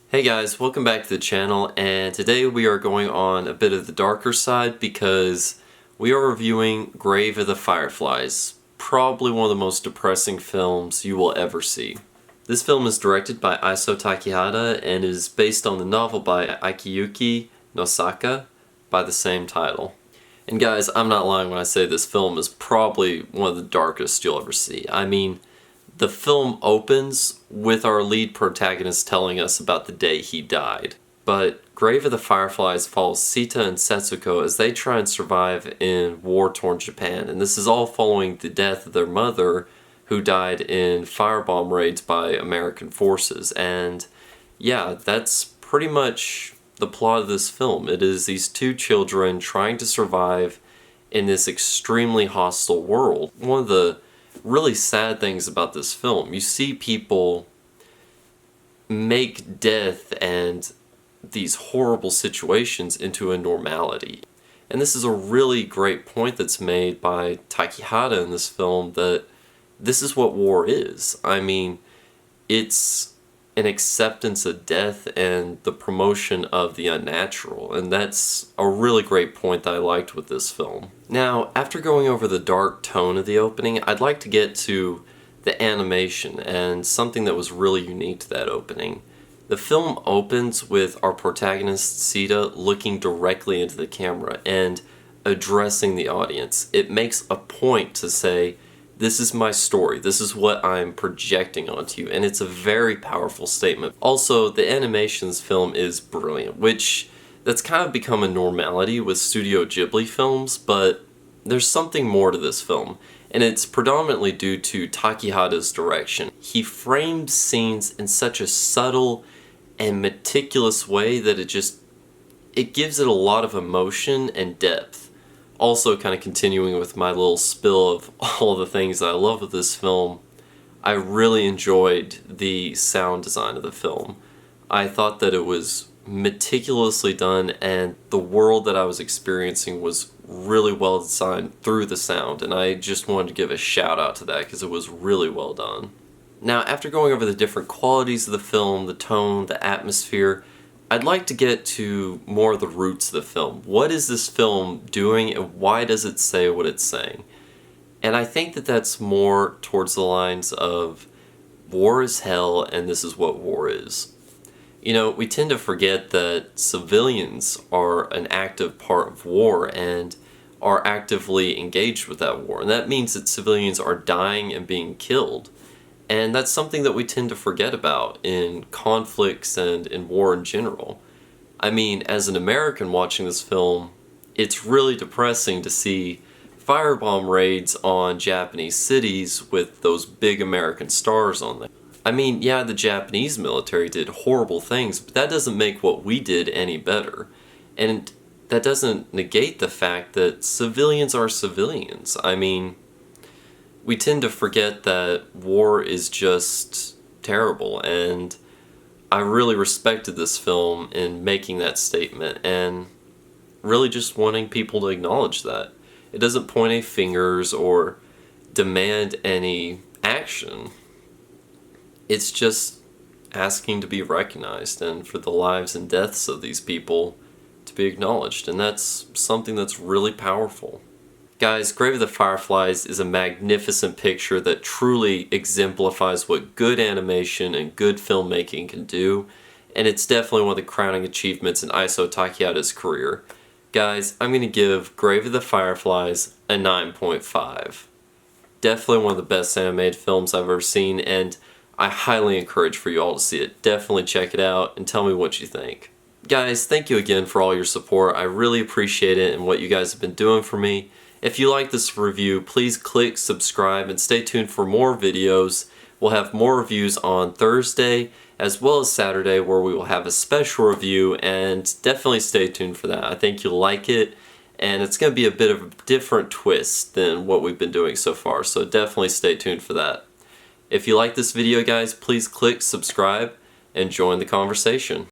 Hey guys, welcome back to the channel, and today we are going on a bit of the darker side because we are reviewing Grave of the Fireflies, probably one of the most depressing films you will ever see. This film is directed by Isao Takehata and is based on the novel by Akiyuki Nosaka by the same title. And guys, I'm not lying when I say this film is probably one of the darkest you'll ever see. I mean, the film opens with our lead protagonist telling us about the day he died. But Grave of the Fireflies follows Sita and Setsuko as they try and survive in war-torn Japan. And this is all following the death of their mother, who died in firebomb raids by American forces. And yeah, that's pretty much the plot of this film. It is these two children trying to survive in this extremely hostile world. One of the really sad things about this film, you see people make death and these horrible situations into a normality. And this is a really great point that's made by Takehata in this film, that this is what war is. I mean, it's an acceptance of death and the promotion of the unnatural, and that's a really great point that I liked with this film. Now, after going over the dark tone of the opening, I'd like to get to the animation and something that was really unique to that opening. The film opens with our protagonist Sita looking directly into the camera and addressing the audience. It makes a point to say, this is my story, this is what I'm projecting onto you, and it's a very powerful statement. Also, the animation in this film is brilliant, which that's kind of become a normality with Studio Ghibli films, but there's something more to this film, and it's predominantly due to Takehata's direction. He frames scenes in such a subtle and meticulous way that it gives it a lot of emotion and depth. Also, kind of continuing with my little spill of all the things that I love with this film, I really enjoyed the sound design of the film. I thought that it was meticulously done, and the world that I was experiencing was really well designed through the sound, and I just wanted to give a shout out to that because it was really well done. Now, after going over the different qualities of the film, the tone, the atmosphere, I'd like to get to more of the roots of the film. What is this film doing, and why does it say what it's saying? And I think that that's more towards the lines of war is hell and this is what war is. You know, we tend to forget that civilians are an active part of war and are actively engaged with that war. And that means that civilians are dying and being killed. And that's something that we tend to forget about in conflicts and in war in general. I mean, as an American watching this film, it's really depressing to see firebomb raids on Japanese cities with those big American stars on them. I mean, yeah, the Japanese military did horrible things, but that doesn't make what we did any better. And that doesn't negate the fact that civilians are civilians. I mean, we tend to forget that war is just terrible, and I really respected this film in making that statement and really just wanting people to acknowledge that. It doesn't point any fingers or demand any action. It's just asking to be recognized and for the lives and deaths of these people to be acknowledged, and that's something that's really powerful. Guys, Grave of the Fireflies is a magnificent picture that truly exemplifies what good animation and good filmmaking can do, and it's definitely one of the crowning achievements in Isao Takehata's career. Guys, I'm going to give Grave of the Fireflies a 9.5. Definitely one of the best animated films I've ever seen, and I highly encourage for you all to see it. Definitely check it out and tell me what you think. Guys, thank you again for all your support. I really appreciate it and what you guys have been doing for me. If you like this review, please click subscribe and stay tuned for more videos. We'll have more reviews on Thursday as well as Saturday, where we will have a special review, and definitely stay tuned for that. I think you'll like it, and it's going to be a bit of a different twist than what we've been doing so far, so definitely stay tuned for that. If you like this video, guys, please click subscribe and join the conversation.